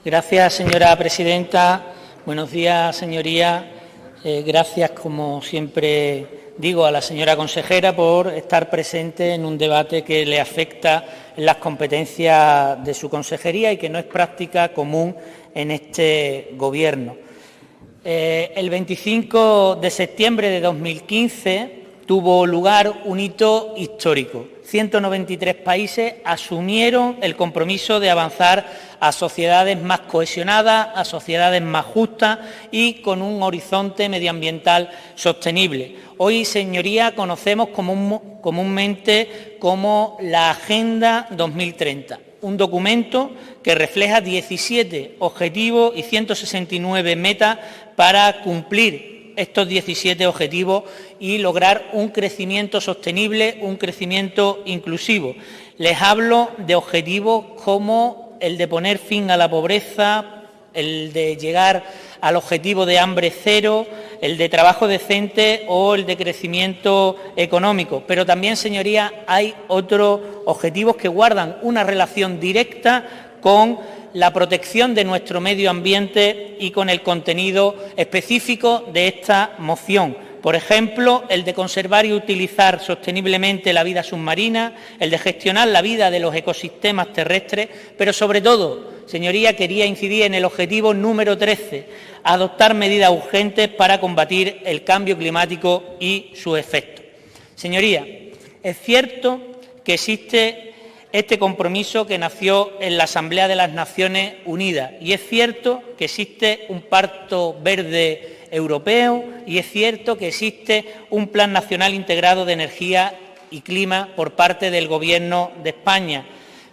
Gracias, señora presidenta. Buenos días, señorías. Gracias, como siempre digo, a la señora consejera por estar presente en un debate que le afecta en las competencias de su consejería y que no es práctica común en este Gobierno. El 25 de septiembre de 2015 tuvo lugar un hito histórico. 193 países asumieron el compromiso de avanzar a sociedades más cohesionadas, a sociedades más justas y con un horizonte medioambiental sostenible. Hoy, señorías, conocemos comúnmente como la Agenda 2030, un documento que refleja 17 objetivos y 169 metas para cumplir estos 17 objetivos y lograr un crecimiento sostenible, un crecimiento inclusivo. Les hablo de objetivos como el de poner fin a la pobreza, el de llegar al objetivo de hambre cero, el de trabajo decente o el de crecimiento económico. Pero también, señorías, hay otros objetivos que guardan una relación directa con la protección de nuestro medio ambiente y con el contenido específico de esta moción. Por ejemplo, el de conservar y utilizar sosteniblemente la vida submarina, el de gestionar la vida de los ecosistemas terrestres, pero sobre todo, señoría, quería incidir en el objetivo número 13, adoptar medidas urgentes para combatir el cambio climático y sus efectos. Señoría, es cierto que existe este compromiso que nació en la Asamblea de las Naciones Unidas y es cierto que existe un Pacto Verde Europeo y es cierto que existe un Plan Nacional Integrado de Energía y Clima por parte del Gobierno de España.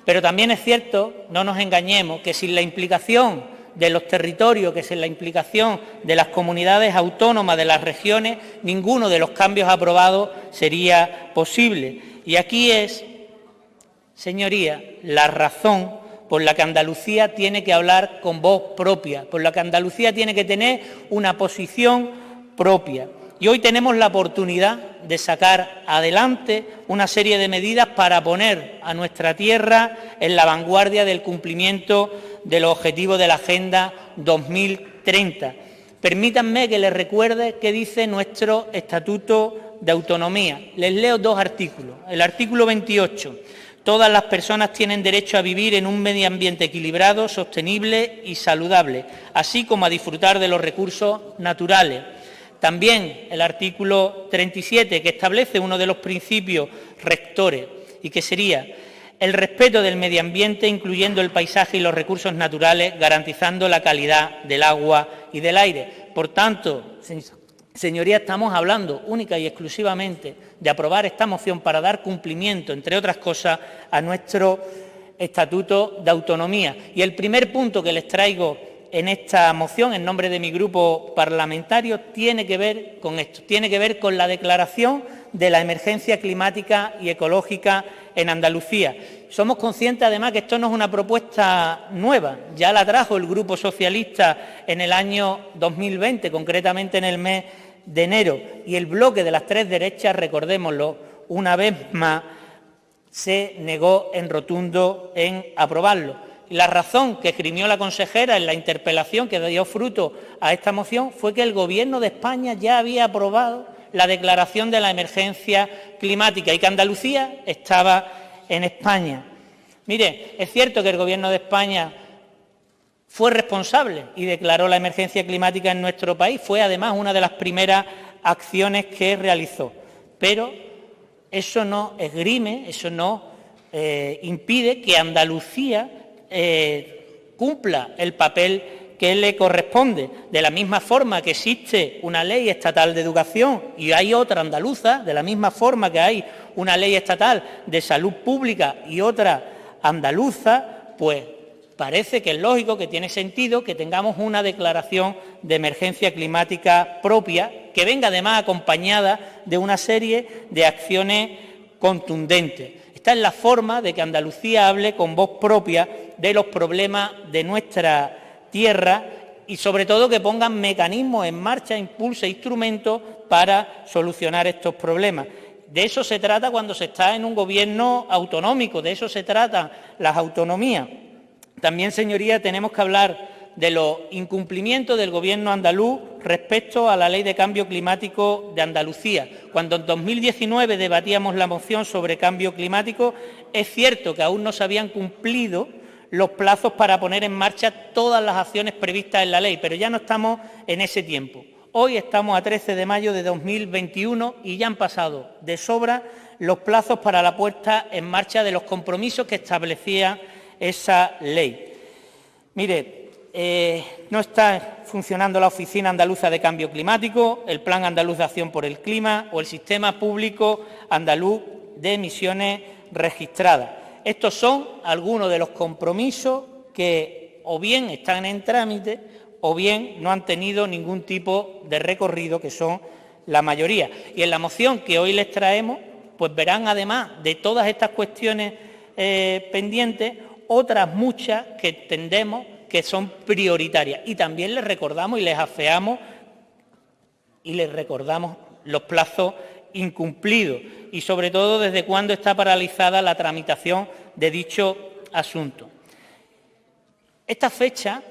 Pero también es cierto, no nos engañemos, que sin la implicación de los territorios, que sin la implicación de las comunidades autónomas, de las regiones, ninguno de los cambios aprobados sería posible. Y aquí es, señoría, la razón por la que Andalucía tiene que hablar con voz propia, por la que Andalucía tiene que tener una posición propia. Y hoy tenemos la oportunidad de sacar adelante una serie de medidas para poner a nuestra tierra en la vanguardia del cumplimiento de los objetivos de la Agenda 2030. Permítanme que les recuerde qué dice nuestro Estatuto de Autonomía. Les leo dos artículos. El artículo 28. Todas las personas tienen derecho a vivir en un medio ambiente equilibrado, sostenible y saludable, así como a disfrutar de los recursos naturales. También el artículo 37, que establece uno de los principios rectores, y que sería el respeto del medio ambiente, incluyendo el paisaje y los recursos naturales, garantizando la calidad del agua y del aire. Por tanto, señorías, estamos hablando única y exclusivamente de aprobar esta moción para dar cumplimiento, entre otras cosas, a nuestro Estatuto de Autonomía. Y el primer punto que les traigo en esta moción, en nombre de mi grupo parlamentario, tiene que ver con esto, tiene que ver con la declaración de la emergencia climática y ecológica en Andalucía. Somos conscientes, además, que esto no es una propuesta nueva, ya la trajo el Grupo Socialista en el año 2020, concretamente en el mes de enero, y el bloque de las tres derechas, recordémoslo, una vez más, se negó en rotundo en aprobarlo. Y la razón que esgrimió la consejera en la interpelación que dio fruto a esta moción fue que el Gobierno de España ya había aprobado la declaración de la emergencia climática y que Andalucía estaba en España. Mire, es cierto que el Gobierno de España fue responsable y declaró la emergencia climática en nuestro país, fue además una de las primeras acciones que realizó, pero eso no esgrime, eso no impide que Andalucía cumpla el papel que le corresponde. De la misma forma que existe una ley estatal de educación y hay otra andaluza, de la misma forma que hay una ley estatal de salud pública y otra andaluza, pues parece que es lógico, que tiene sentido que tengamos una declaración de emergencia climática propia que venga además acompañada de una serie de acciones contundentes. Esta es la forma de que Andalucía hable con voz propia de los problemas de nuestra tierra y sobre todo que pongan mecanismos en marcha, impulse instrumentos para solucionar estos problemas. De eso se trata cuando se está en un gobierno autonómico, de eso se tratan las autonomías. También, señorías, tenemos que hablar de los incumplimientos del Gobierno andaluz respecto a la Ley de Cambio Climático de Andalucía. Cuando en 2019 debatíamos la moción sobre cambio climático, es cierto que aún no se habían cumplido los plazos para poner en marcha todas las acciones previstas en la ley, pero ya no estamos en ese tiempo. Hoy estamos a 13 de mayo de 2021 y ya han pasado de sobra los plazos para la puesta en marcha de los compromisos que establecía esa ley. Mire, no está funcionando la Oficina Andaluza de Cambio Climático, el Plan Andaluz de Acción por el Clima o el Sistema Público Andaluz de Emisiones Registradas. Estos son algunos de los compromisos que o bien están en trámite o bien no han tenido ningún tipo de recorrido, que son la mayoría. Y en la moción que hoy les traemos, pues verán, además de todas estas cuestiones pendientes, otras muchas que entendemos que son prioritarias. Y también les recordamos y les afeamos y les recordamos los plazos incumplidos y, sobre todo, desde cuándo está paralizada la tramitación de dicho asunto. Esta fecha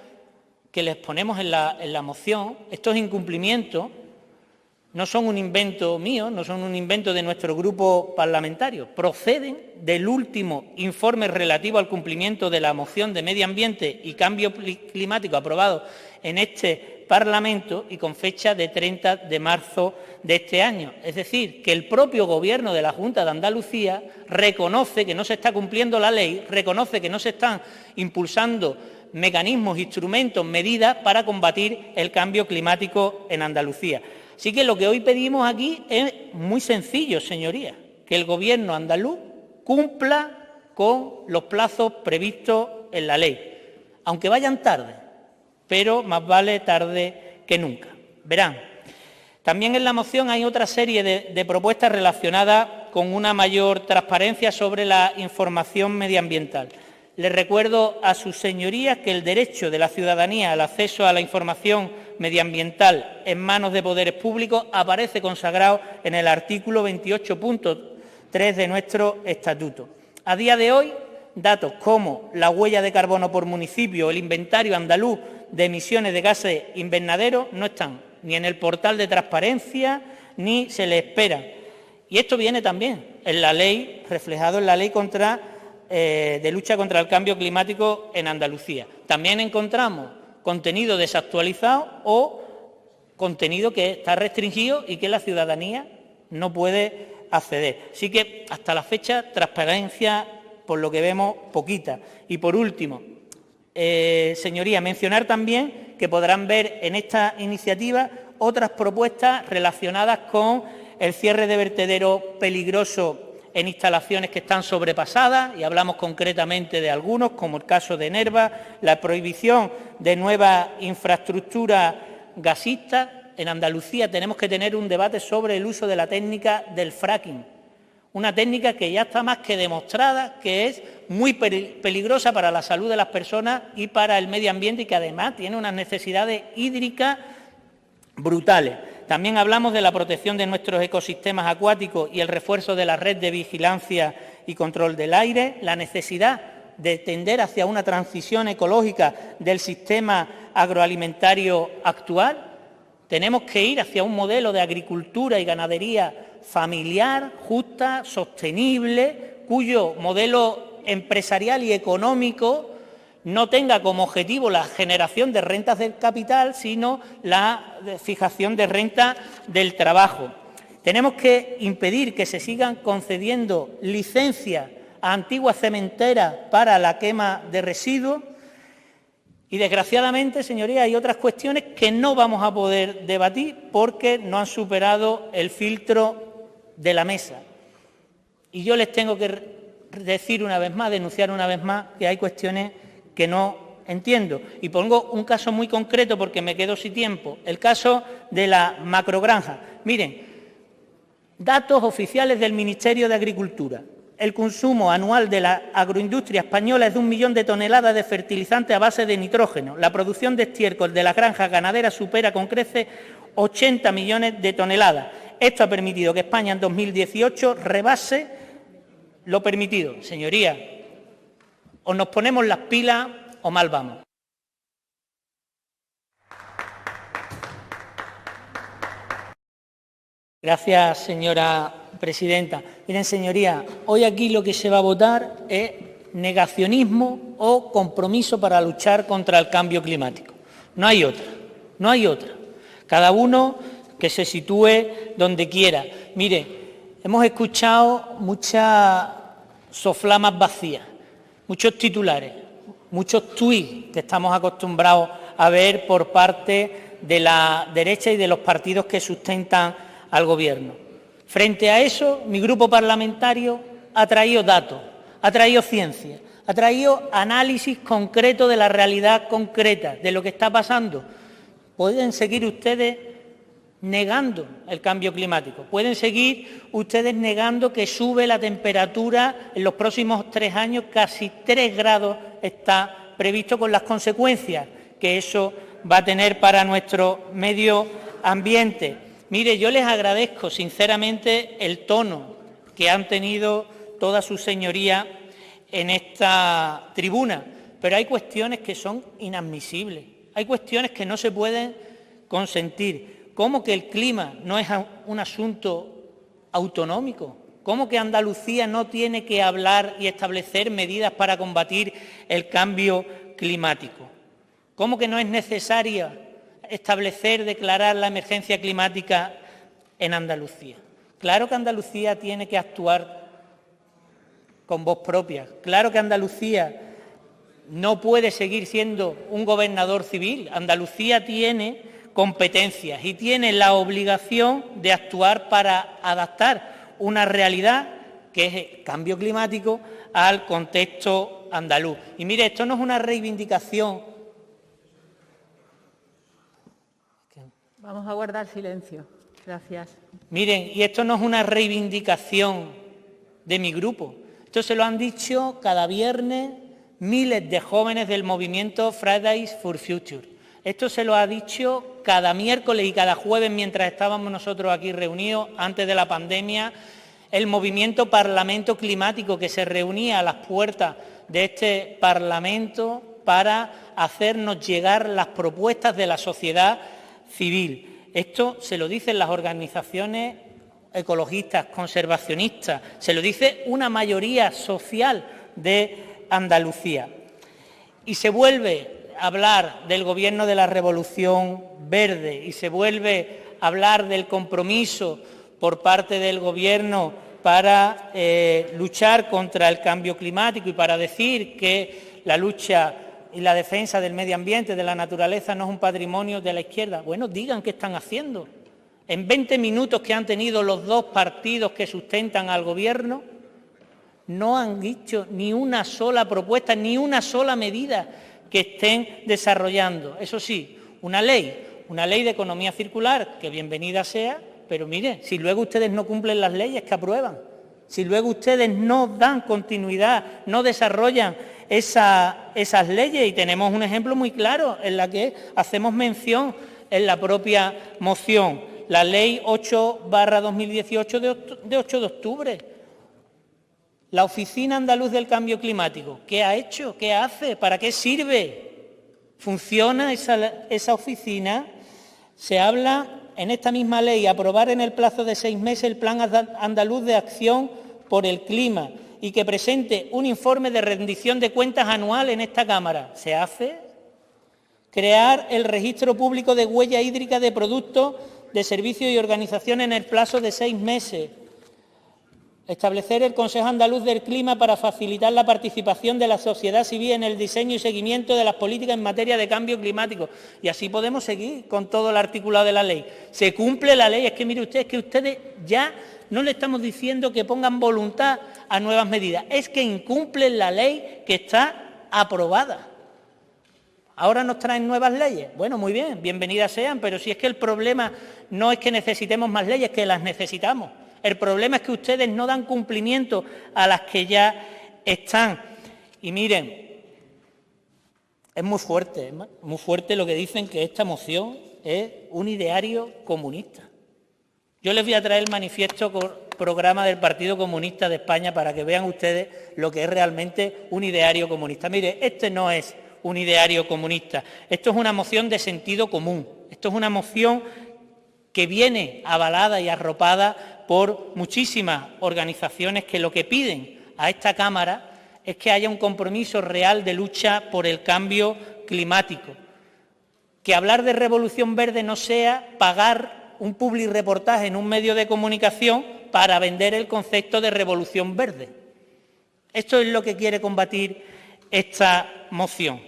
que les ponemos en la moción, estos incumplimientos, no son un invento mío, no son un invento de nuestro grupo parlamentario, proceden del último informe relativo al cumplimiento de la moción de Medio Ambiente y Cambio Climático aprobado en este Parlamento y con fecha de 30 de marzo de este año. Es decir, que el propio Gobierno de la Junta de Andalucía reconoce que no se está cumpliendo la ley, reconoce que no se están impulsando mecanismos, instrumentos, medidas para combatir el cambio climático en Andalucía. Así que lo que hoy pedimos aquí es muy sencillo, señorías, que el Gobierno andaluz cumpla con los plazos previstos en la ley, aunque vayan tarde, pero más vale tarde que nunca. Verán, también en la moción hay otra serie de propuestas relacionadas con una mayor transparencia sobre la información medioambiental. Les recuerdo a sus señorías que el derecho de la ciudadanía al acceso a la información medioambiental en manos de poderes públicos aparece consagrado en el artículo 28.3 de nuestro estatuto. A día de hoy, datos como la huella de carbono por municipio o el inventario andaluz de emisiones de gases invernaderos no están ni en el portal de transparencia ni se les espera. Y esto viene también en la ley, reflejado en la ley de lucha contra el cambio climático en Andalucía. También encontramos contenido desactualizado o contenido que está restringido y que la ciudadanía no puede acceder. Así que, hasta la fecha, transparencia, por lo que vemos, poquita. Y, por último, señorías, mencionar también que podrán ver en esta iniciativa otras propuestas relacionadas con el cierre de vertederos peligrosos en instalaciones que están sobrepasadas, y hablamos concretamente de algunos, como el caso de Nerva, la prohibición de nuevas infraestructuras gasistas. En Andalucía tenemos que tener un debate sobre el uso de la técnica del fracking, una técnica que ya está más que demostrada que es muy peligrosa para la salud de las personas y para el medio ambiente, y que además tiene unas necesidades hídricas brutales. También hablamos de la protección de nuestros ecosistemas acuáticos y el refuerzo de la red de vigilancia y control del aire, la necesidad de tender hacia una transición ecológica del sistema agroalimentario actual. Tenemos que ir hacia un modelo de agricultura y ganadería familiar, justa, sostenible, cuyo modelo empresarial y económico no tenga como objetivo la generación de rentas del capital, sino la fijación de renta del trabajo. Tenemos que impedir que se sigan concediendo licencias a antiguas cementeras para la quema de residuos y, desgraciadamente, señorías, hay otras cuestiones que no vamos a poder debatir porque no han superado el filtro de la mesa. Y yo les tengo que decir una vez más, denunciar una vez más, que hay cuestiones que no entiendo. Y pongo un caso muy concreto porque me quedo sin tiempo, el caso de la macrogranja. Miren, datos oficiales del Ministerio de Agricultura. El consumo anual de la agroindustria española es de 1 millón de toneladas de fertilizantes a base de nitrógeno. La producción de estiércol de las granjas ganaderas supera con creces 80 millones de toneladas. Esto ha permitido que España en 2018 rebase lo permitido. Señorías, o nos ponemos las pilas o mal vamos. Gracias, señora presidenta. Miren, señorías, hoy aquí lo que se va a votar es negacionismo o compromiso para luchar contra el cambio climático. No hay otra, no hay otra. Cada uno que se sitúe donde quiera. Mire, hemos escuchado muchas soflamas vacías, muchos titulares, muchos tuits que estamos acostumbrados a ver por parte de la derecha y de los partidos que sustentan al Gobierno. Frente a eso, mi grupo parlamentario ha traído datos, ha traído ciencia, ha traído análisis concreto de la realidad concreta, de lo que está pasando. Pueden seguir ustedes negando el cambio climático, pueden seguir ustedes negando que sube la temperatura en los próximos 3 años, casi 3 grados está previsto, con las consecuencias que eso va a tener para nuestro medio ambiente. Mire, yo les agradezco sinceramente el tono que han tenido todas sus señorías en esta tribuna, pero hay cuestiones que son inadmisibles, hay cuestiones que no se pueden consentir. ¿Cómo que el clima no es un asunto autonómico? ¿Cómo que Andalucía no tiene que hablar y establecer medidas para combatir el cambio climático? ¿Cómo que no es necesaria establecer, declarar la emergencia climática en Andalucía? Claro que Andalucía tiene que actuar con voz propia. Claro que Andalucía no puede seguir siendo un gobernador civil. Andalucía tiene competencias y tiene la obligación de actuar para adaptar una realidad que es el cambio climático al contexto andaluz. Y mire, esto no es una reivindicación. Vamos a guardar silencio. Gracias. Miren, y esto no es una reivindicación de mi grupo. Esto se lo han dicho cada viernes miles de jóvenes del movimiento Fridays for Future. Esto se lo ha dicho cada miércoles y cada jueves mientras estábamos nosotros aquí reunidos antes de la pandemia, el movimiento Parlamento Climático, que se reunía a las puertas de este Parlamento para hacernos llegar las propuestas de la sociedad civil. Esto se lo dicen las organizaciones ecologistas, conservacionistas, se lo dice una mayoría social de Andalucía. Y se vuelve a hablar del Gobierno de la Revolución Verde y se vuelve a hablar del compromiso por parte del Gobierno para luchar contra el cambio climático y para decir que la lucha y la defensa del medio ambiente, de la naturaleza, no es un patrimonio de la izquierda. Bueno, digan qué están haciendo. En 20 minutos que han tenido los dos partidos que sustentan al Gobierno, no han dicho ni una sola propuesta, ni una sola medida que estén desarrollando. Eso sí, una ley de economía circular, que bienvenida sea, pero mire, si luego ustedes no cumplen las leyes que aprueban, si luego ustedes no dan continuidad, no desarrollan esas leyes, y tenemos un ejemplo muy claro en la que hacemos mención en la propia moción, la Ley 8/2018 de 8 de octubre. La Oficina Andaluz del Cambio Climático, ¿qué ha hecho? ¿Qué hace? ¿Para qué sirve? ¿Funciona esa oficina? Se habla en esta misma ley, aprobar en el plazo de 6 meses el Plan Andaluz de Acción por el Clima y que presente un informe de rendición de cuentas anual en esta Cámara. ¿Se hace? Crear el registro público de huella hídrica de productos, de servicios y organizaciones en el plazo de 6 meses. Establecer el Consejo Andaluz del Clima para facilitar la participación de la sociedad civil en el diseño y seguimiento de las políticas en materia de cambio climático. Y así podemos seguir con todo el articulado de la ley. Se cumple la ley. Es que mire usted, es que ustedes ya no le estamos diciendo que pongan voluntad a nuevas medidas, es que incumplen la ley que está aprobada. ¿Ahora nos traen nuevas leyes? Bueno, muy bien, bienvenidas sean, pero si es que el problema no es que necesitemos más leyes, que las necesitamos. El problema es que ustedes no dan cumplimiento a las que ya están. Y miren, es muy fuerte lo que dicen, que esta moción es un ideario comunista. Yo les voy a traer el manifiesto programa del Partido Comunista de España para que vean ustedes lo que es realmente un ideario comunista. Mire, este no es un ideario comunista. Esto es una moción de sentido común. Esto es una moción que viene avalada y arropada por muchísimas organizaciones que lo que piden a esta Cámara es que haya un compromiso real de lucha por el cambio climático. Que hablar de revolución verde no sea pagar un publireportaje en un medio de comunicación para vender el concepto de revolución verde. Esto es lo que quiere combatir esta moción.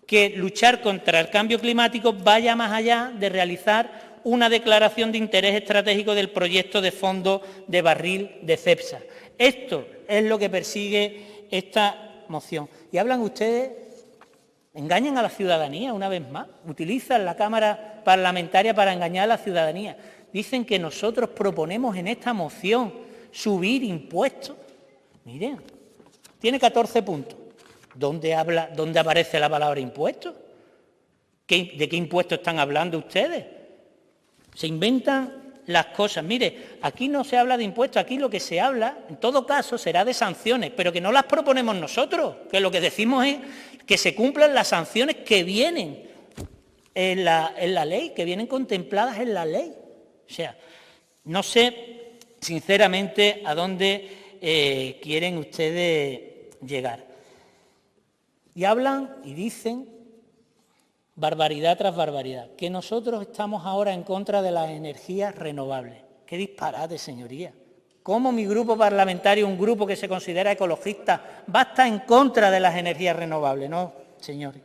Que luchar contra el cambio climático vaya más allá de realizar una declaración de interés estratégico del proyecto de fondo de barril de Cepsa. Esto es lo que persigue esta moción. Y hablan ustedes, engañan a la ciudadanía una vez más, utilizan la Cámara Parlamentaria para engañar a la ciudadanía. Dicen que nosotros proponemos en esta moción subir impuestos. Miren, tiene 14 puntos. ¿Dónde aparece la palabra impuestos? ¿De qué impuestos están hablando ustedes? Se inventan las cosas. Mire, aquí no se habla de impuestos, aquí lo que se habla, en todo caso, será de sanciones, pero que no las proponemos nosotros, que lo que decimos es que se cumplan las sanciones que vienen en la ley, que vienen contempladas en la ley. O sea, no sé, sinceramente, a dónde quieren ustedes llegar. Y hablan y dicen barbaridad tras barbaridad, que nosotros estamos ahora en contra de las energías renovables. ¡Qué disparate, señoría! ¿Cómo mi grupo parlamentario, un grupo que se considera ecologista, va a estar en contra de las energías renovables? No, señores.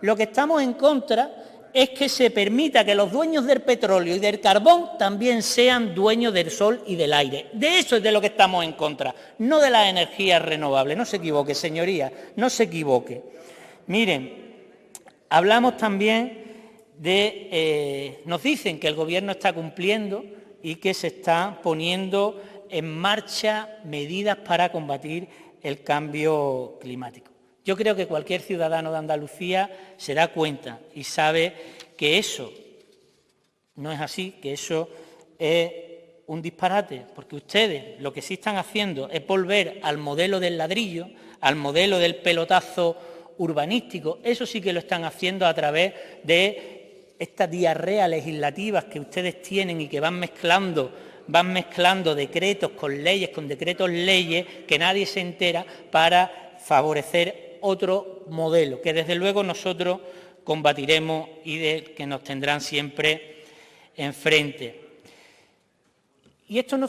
Lo que estamos en contra es que se permita que los dueños del petróleo y del carbón también sean dueños del sol y del aire. De eso es de lo que estamos en contra, no de las energías renovables. No se equivoque, señoría, no se equivoque. Miren, hablamos también de... nos dicen que el Gobierno está cumpliendo y que se están poniendo en marcha medidas para combatir el cambio climático. Yo creo que cualquier ciudadano de Andalucía se da cuenta y sabe que eso no es así, que eso es un disparate, porque ustedes lo que sí están haciendo es volver al modelo del ladrillo, al modelo del pelotazo urbanístico. Eso sí que lo están haciendo a través de estas diarreas legislativas que ustedes tienen y que van mezclando decretos con decretos leyes que nadie se entera para favorecer otro modelo, que desde luego nosotros combatiremos y del que nos tendrán siempre enfrente. Y esto no,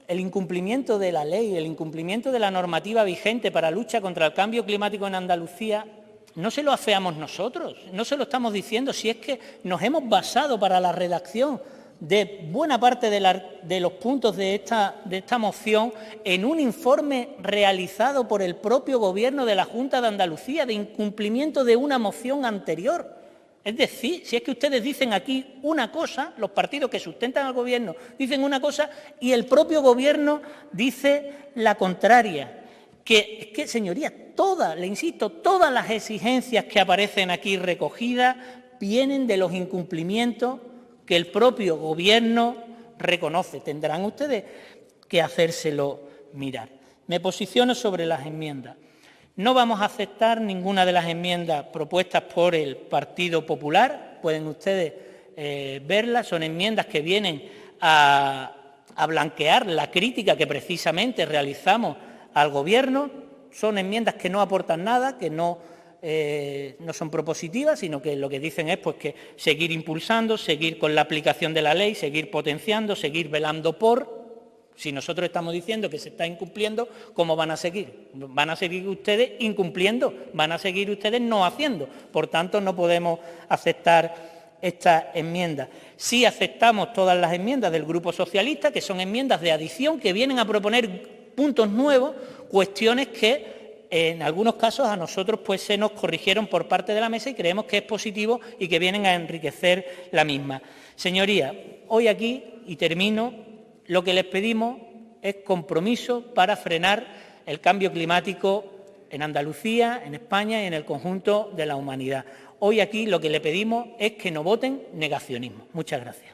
el incumplimiento de la ley, el incumplimiento de la normativa vigente para lucha contra el cambio climático en Andalucía, no se lo afeamos nosotros, no se lo estamos diciendo, si es que nos hemos basado para la redacción de buena parte de los puntos de esta moción en un informe realizado por el propio Gobierno de la Junta de Andalucía de incumplimiento de una moción anterior. Es decir, si es que ustedes dicen aquí una cosa, los partidos que sustentan al Gobierno dicen una cosa y el propio Gobierno dice la contraria. Es que, señorías, le insisto, todas las exigencias que aparecen aquí recogidas vienen de los incumplimientos que el propio Gobierno reconoce. Tendrán ustedes que hacérselo mirar. Me posiciono sobre las enmiendas. No vamos a aceptar ninguna de las enmiendas propuestas por el Partido Popular. Pueden ustedes verlas. Son enmiendas que vienen a blanquear la crítica que precisamente realizamos al Gobierno. Son enmiendas que no aportan nada, que no son propositivas, sino que lo que dicen es pues, que seguir impulsando, seguir con la aplicación de la ley, seguir potenciando, seguir velando por... Si nosotros estamos diciendo que se está incumpliendo, ¿cómo van a seguir? Van a seguir ustedes incumpliendo, van a seguir ustedes no haciendo. Por tanto, no podemos aceptar estas enmiendas. Sí aceptamos todas las enmiendas del Grupo Socialista, que son enmiendas de adición, que vienen a proponer puntos nuevos, cuestiones que en algunos casos a nosotros pues se nos corrigieron por parte de la mesa y creemos que es positivo y que vienen a enriquecer la misma. Señorías, hoy aquí, y termino, lo que les pedimos es compromiso para frenar el cambio climático en Andalucía, en España y en el conjunto de la humanidad. Hoy aquí lo que le pedimos es que no voten negacionismo. Muchas gracias.